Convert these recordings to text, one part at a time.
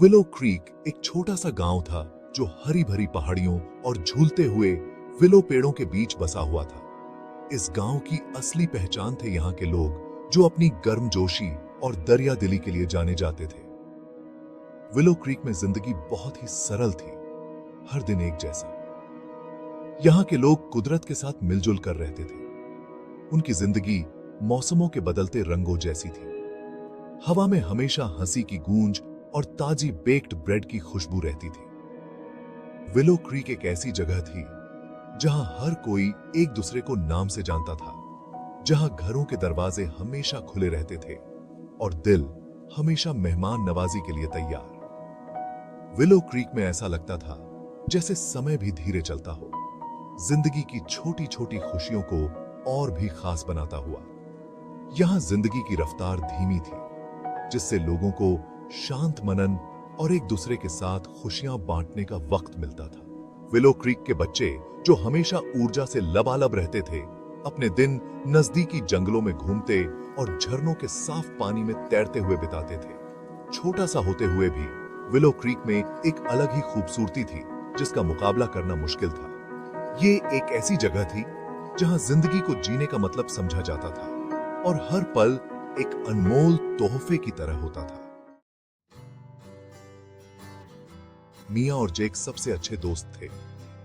Willow creek एक छोटा सा गांव था जो हरी भरी पहाड़ियों और झूलते हुए विलो पेड़ों के बीच बसा हुआ था। इस गांव की असली पहचान थे यहाँ के लोग जो अपनी गर्मजोशी और दरिया दिली के लिए जाने जाते थे। विलो क्रीक में जिंदगी बहुत ही सरल थी, हर दिन एक जैसा। यहाँ के लोग कुदरत के साथ मिलजुल कर रहते थे। उनकी जिंदगी मौसमों के बदलते रंगों जैसी थी। हवा में हमेशा हंसी की गूंज और ताजी बेक्ड ब्रेड की खुशबू रहती थी। विलो क्रीक एक ऐसी जगह थी जहां हर कोई एक दूसरे को नाम से जानता था, जहां घरों के दरवाजे हमेशा खुले रहते थे और दिल हमेशा मेहमान नवाजी के लिए तैयार। विलो क्रीक में ऐसा लगता था जैसे समय भी धीरे चलता हो, जिंदगी की छोटी छोटी खुशियों को और भी खास बनाता हुआ। यहां जिंदगी की रफ्तार धीमी थी, जिससे लोगों को शांत मनन और एक दूसरे के साथ खुशियां बांटने का वक्त मिलता था। विलो क्रीक के बच्चे जो हमेशा ऊर्जा से लबालब रहते थे, अपने दिन नजदीकी जंगलों में घूमते और झरनों के साफ पानी में तैरते हुए बिताते थे। छोटा सा होते हुए भी विलो क्रीक में एक अलग ही खूबसूरती थी जिसका मुकाबला करना मुश्किल था। ये एक ऐसी जगह थी जहां जिंदगी को जीने का मतलब समझा जाता था और हर पल एक अनमोल तोहफे की तरह होता था। मियां और जेक सबसे अच्छे दोस्त थे।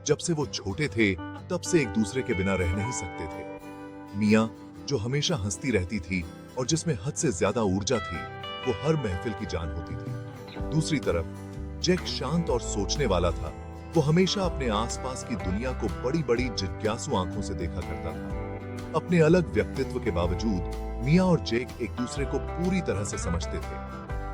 जब से वो छोटे थे तब से एक दूसरे के बिना रह नहीं सकते थे। मियां जो हमेशा हंसती रहती थी और जिसमें हद से ज्यादा ऊर्जा थी, वो हर महफिल की जान होती थी। दूसरी तरफ जेक शांत और सोचने वाला था। वो हमेशा अपने आसपास की दुनिया को बड़ी बड़ी जिज्ञासु आंखों से देखा करता था। अपने अलग व्यक्तित्व के बावजूद मियां और जेक एक दूसरे को पूरी तरह से समझते थे।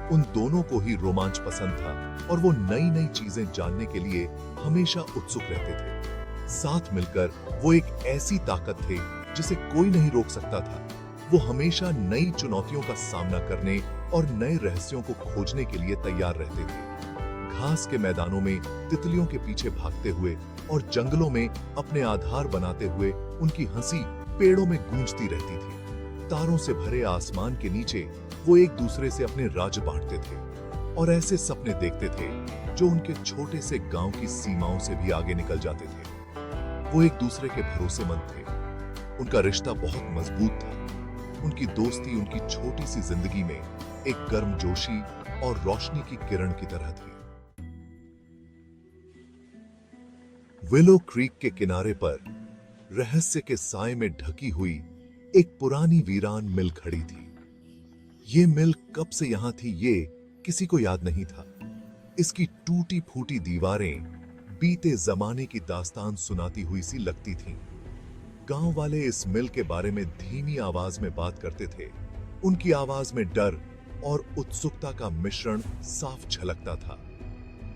उन दोनों को ही रोमांच पसंद था और वो नई नई चीजें जानने के लिए हमेशा उत्सुक रहते थे। साथ मिलकर वो एक ऐसी ताकत थे जिसे कोई नहीं रोक सकता था। वो हमेशा नई चुनौतियों का सामना करने और नए रहस्यों को खोजने के लिए तैयार रहते थे। घास के मैदानों में तितलियों के पीछे भागते हुए और जंगलों में अपने आधार बनाते हुए उनकी हंसी पेड़ों में गूंजती रहती थी। तारों से भरे आसमान के नीचे वो एक दूसरे से अपने राज बांटते थे और ऐसे सपने देखते थे जो उनके छोटे से गांव की सीमाओं से भी आगे निकल जाते थे। वो एक दूसरे के भरोसेमंद थे। उनका रिश्ता बहुत मजबूत था। उनकी दोस्ती उनकी छोटी सी जिंदगी में एक गर्मजोशी और रोशनी की किरण की तरह थी। विलो क्रीक के किनारे पर रहस्य के साए में ढकी हुई एक पुरानी वीरान मिल खड़ी थी। ये मिल कब से यहां थी ये किसी को याद नहीं था। इसकी टूटी फूटी दीवारें बीते जमाने की दास्तान सुनाती हुई सी लगती थीं। गांव वाले इस मिल के बारे में धीमी आवाज में बात करते थे। उनकी आवाज में डर और उत्सुकता का मिश्रण साफ झलकता था।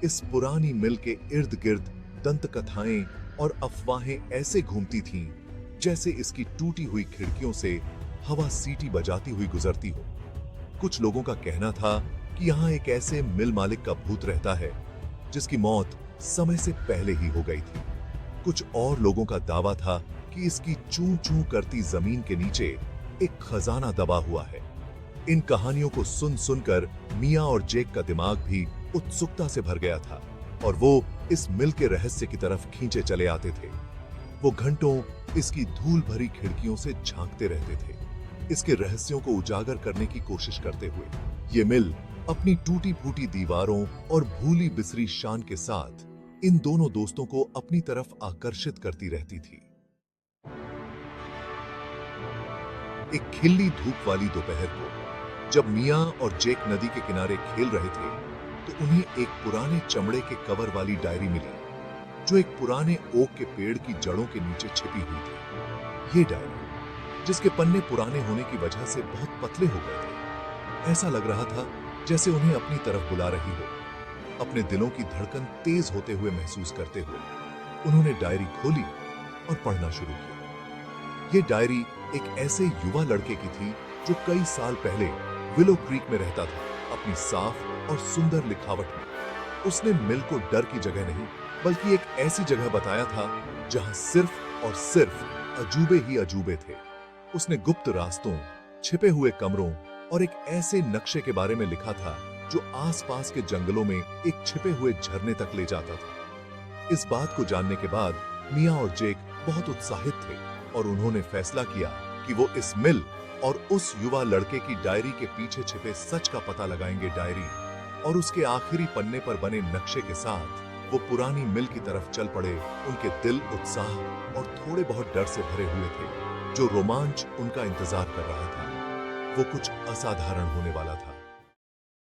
इस पुरानी मिल के इर्द गिर्द दंत कथाएं और अफवाहें ऐसे घूमती थीं जैसे इसकी टूटी हुई खिड़कियों से हवा सीटी बजाती हुई गुजरती हो। कुछ लोगों का कहना था कि यहाँ एक ऐसे मिल मालिक का भूत रहता है जिसकी मौत समय से पहले ही हो गई थी। कुछ और लोगों का दावा था कि इसकी चूं चूं करती जमीन के नीचे एक खजाना दबा हुआ है। इन कहानियों को सुन सुनकर मियां और जेक का दिमाग भी उत्सुकता से भर गया था और वो इस मिल के रहस्य की तरफ खींचे चले आते थे। वो घंटों इसकी धूल भरी खिड़कियों से झांकते रहते थे, इसके रहस्यों को उजागर करने की कोशिश करते हुए। ये मिल अपनी टूटी फूटी दीवारों और भूली बिसरी शान के साथ इन दोनों दोस्तों को अपनी तरफ आकर्षित करती रहती थी। एक खिली धूप वाली दोपहर को जब मियां और जेक नदी के किनारे खेल रहे थे तो उन्हें एक पुराने चमड़े के कवर वाली डायरी मिली जो एक पुराने ओक के पेड़ की जड़ों के नीचे छिपी हुई थी। ये डायरी, जिसके पन्ने पुराने होने की वजह से बहुत पतले हो गए थे, ऐसा लग रहा था जैसे उन्हें अपनी तरफ बुला रही हो। अपने दिलों की धड़कन तेज होते हुए महसूस करते हुए उन्होंने डायरी खोली और पढ़ना शुरू किया। ये डायरी एक ऐसे युवा लड़के की थी जो कई साल पहले विलो क्रीक में रहता था। अपनी साफ और सुंदर लिखावट में उसने मिल को डर की जगह नहीं बल्कि एक ऐसी जगह बताया था जहां सिर्फ और सिर्फ अजूबे ही अजूबे थे। उसने गुप्त रास्तों, छिपे हुए कमरों और एक ऐसे नक्शे के बारे में लिखा था जो आसपास के जंगलों में एक छिपे हुए झरने तक ले जाता था। इस बात को जानने के बाद मिया और जेक बहुत उत्साहित थे और उन्होंने फैसला किया कि वो इस मिल और उस युवा लड़के की डायरी के पीछे छिपे सच का पता लगाएंगे। डायरी और उसके आखिरी पन्ने पर बने नक्शे के साथ वो पुरानी मिल की तरफ चल पड़े। उनके दिल उत्साह और थोड़े बहुत डर से भरे हुए थे। जो रोमांच उनका इंतजार कर रहा था वो कुछ असाधारण होने वाला था।